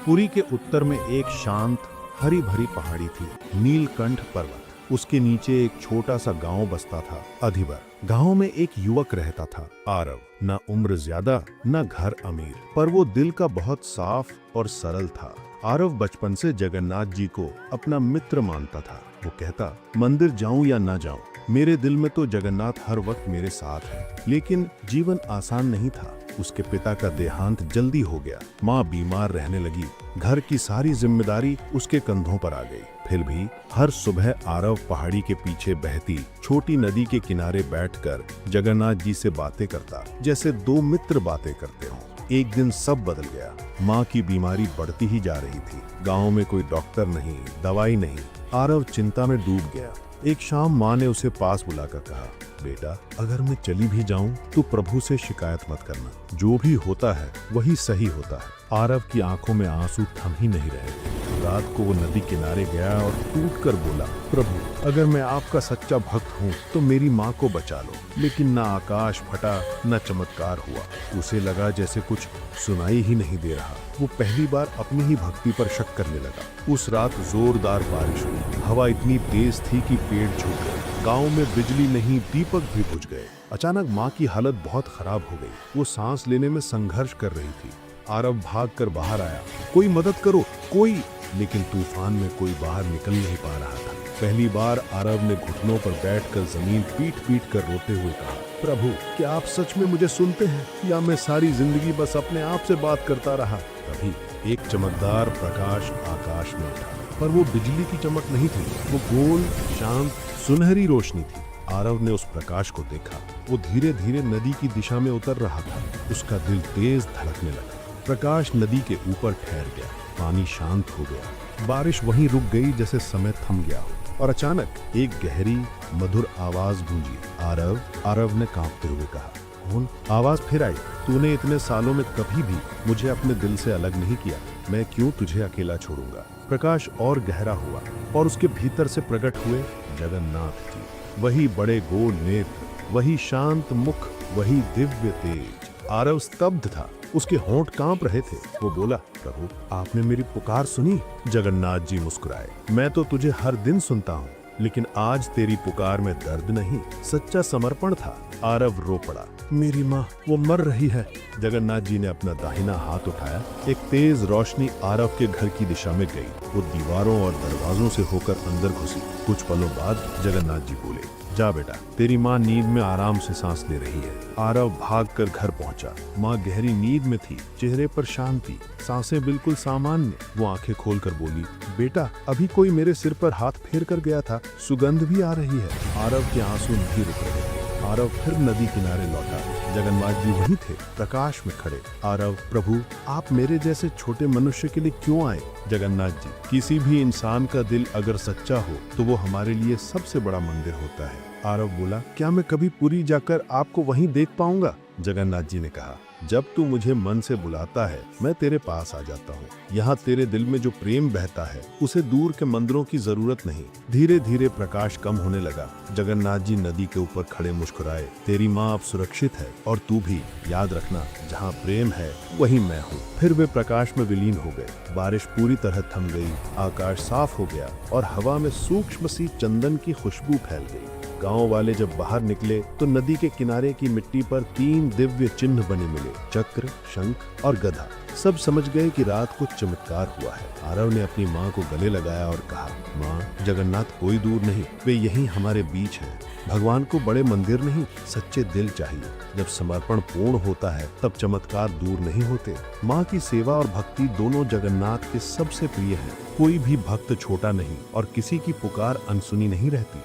पुरी के उत्तर में एक शांत हरी भरी पहाड़ी थी, नीलकंठ पर्वत। उसके नीचे एक छोटा सा गांव बसता था, अधिबर। गांव में एक युवक रहता था, आरव। न उम्र ज्यादा न घर अमीर, पर वो दिल का बहुत साफ और सरल था। आरव बचपन से जगन्नाथ जी को अपना मित्र मानता था। वो कहता, मंदिर जाऊं या ना जाऊं, मेरे दिल में तो जगन्नाथ हर वक्त मेरे साथ है। लेकिन जीवन आसान नहीं था। उसके पिता का देहांत जल्दी हो गया, माँ बीमार रहने लगी, घर की सारी जिम्मेदारी उसके कंधों पर आ गई। फिर भी हर सुबह आरव पहाड़ी के पीछे बहती छोटी नदी के किनारे बैठकर जगन्नाथ जी से बातें करता, जैसे दो मित्र बातें करते हों। एक दिन सब बदल गया। माँ की बीमारी बढ़ती ही जा रही थी। गांव में कोई डॉक्टर नहीं, दवाई नहीं। आरव चिंता में डूब गया। एक शाम माँ ने उसे पास बुलाकर कहा, बेटा, अगर मैं चली भी जाऊं तो प्रभु से शिकायत मत करना। जो भी होता है वही सही होता है। आरव की आंखों में आंसू थम ही नहीं रहे। रात को वो नदी किनारे गया और टूटकर बोला, प्रभु, अगर मैं आपका सच्चा भक्त हूँ तो मेरी माँ को बचा लो। लेकिन ना आकाश फटा न चमत्कार हुआ। उसे लगा जैसे कुछ सुनाई ही नहीं दे रहा। वो पहली बार अपनी ही भक्ति पर शक करने लगा। उस रात जोरदार बारिश हुई। हवा इतनी तेज थी कि पेड़ झुक गए। गांव में बिजली नहीं, दीपक भी बुझ गए। अचानक माँ की हालत बहुत खराब हो गई। वो सांस लेने में संघर्ष कर रही थी। आरव भागकर बाहर आया, कोई मदद करो, कोई। लेकिन तूफान में कोई बाहर निकल नहीं पा रहा था। पहली बार आरव ने घुटनों पर बैठकर जमीन पीट पीट कर रोते हुए कहा, प्रभु, क्या आप सच में मुझे सुनते हैं या मैं सारी जिंदगी बस अपने आप से बात करता रहा? तभी एक चमकदार प्रकाश आकाश में उठा, पर वो बिजली की चमक नहीं थी। वो गोल, शांत, सुनहरी रोशनी थी। आरव ने उस प्रकाश को देखा। वो धीरे धीरे नदी की दिशा में उतर रहा था। उसका दिल तेज धड़कने लगा। प्रकाश नदी के ऊपर ठहर गया। पानी शांत हो गया। बारिश वहीं रुक गई जैसे समय थम गया हो। और अचानक एक गहरी मधुर आवाज गूंजी। आरव, आरव ने कांपते हुए कहा, कौन? आवाज फिर आई, तूने इतने सालों में कभी भी मुझे अपने दिल से अलग नहीं किया। मैं क्यों तुझे अकेला छोड़ूंगा? प्रकाश और गहरा हुआ और उसके भीतर से प्रकट हुए जगन्नाथ जी। वही बड़े गोल नेत्र, वही शांत मुख, वही दिव्य तेज। आरव स्तब्ध था। उसके होंठ कांप रहे थे। वो बोला, प्रभु, आपने मेरी पुकार सुनी? जगन्नाथ जी मुस्कुराए, मैं तो तुझे हर दिन सुनता हूँ, लेकिन आज तेरी पुकार में दर्द नहीं, सच्चा समर्पण था। आरव रो पड़ा, मेरी माँ, वो मर रही है। जगन्नाथ जी ने अपना दाहिना हाथ उठाया। एक तेज रोशनी आरव के घर की दिशा में गई। वो दीवारों और दरवाजों से होकर अंदर घुसी। कुछ पलों बाद जगन्नाथ जी बोले, जा बेटा, तेरी माँ नींद में आराम से सांस ले रही है। आरव भागकर घर पहुंचा। माँ गहरी नींद में थी, चेहरे पर शांति, सांसें बिल्कुल सामान्य। वो आंखें खोलकर बोली, बेटा, अभी कोई मेरे सिर पर हाथ फेर कर गया था, सुगंध भी आ रही है। आरव के आंसू नहीं रुक रहे थे। आरव फिर नदी किनारे लौटा। जगन्नाथ जी वहीं थे, प्रकाश में खड़े। आरव, प्रभु, आप मेरे जैसे छोटे मनुष्य के लिए क्यों आए? जगन्नाथ जी, किसी भी इंसान का दिल अगर सच्चा हो तो वो हमारे लिए सबसे बड़ा मंदिर होता है। आरव बोला, क्या मैं कभी पुरी जाकर आपको वहीं देख पाऊंगा? जगन्नाथ जी ने कहा, जब तू मुझे मन से बुलाता है मैं तेरे पास आ जाता हूँ। यहाँ तेरे दिल में जो प्रेम बहता है उसे दूर के मंदिरों की जरूरत नहीं। धीरे धीरे प्रकाश कम होने लगा। जगन्नाथ जी नदी के ऊपर खड़े मुस्कुराए, तेरी माँ अब सुरक्षित है और तू भी, याद रखना, जहाँ प्रेम है वहीं मैं हूँ। फिर वे प्रकाश में विलीन हो गए। बारिश पूरी तरह थम गई। आकाश साफ हो गया और हवा में सूक्ष्म सी चंदन की खुशबू फैल गई। गांव वाले जब बाहर निकले तो नदी के किनारे की मिट्टी पर 3 दिव्य चिन्ह बने मिले, चक्र, शंख और गदा। सब समझ गए कि रात को चमत्कार हुआ है। आरव ने अपनी माँ को गले लगाया और कहा, माँ, जगन्नाथ कोई दूर नहीं, वे यहीं हमारे बीच हैं। भगवान को बड़े मंदिर नहीं, सच्चे दिल चाहिए। जब समर्पण पूर्ण होता है तब चमत्कार दूर नहीं होते। माँ की सेवा और भक्ति दोनों जगन्नाथ के सबसे प्रिय हैं। कोई भी भक्त छोटा नहीं और किसी की पुकार अनसुनी नहीं रहती।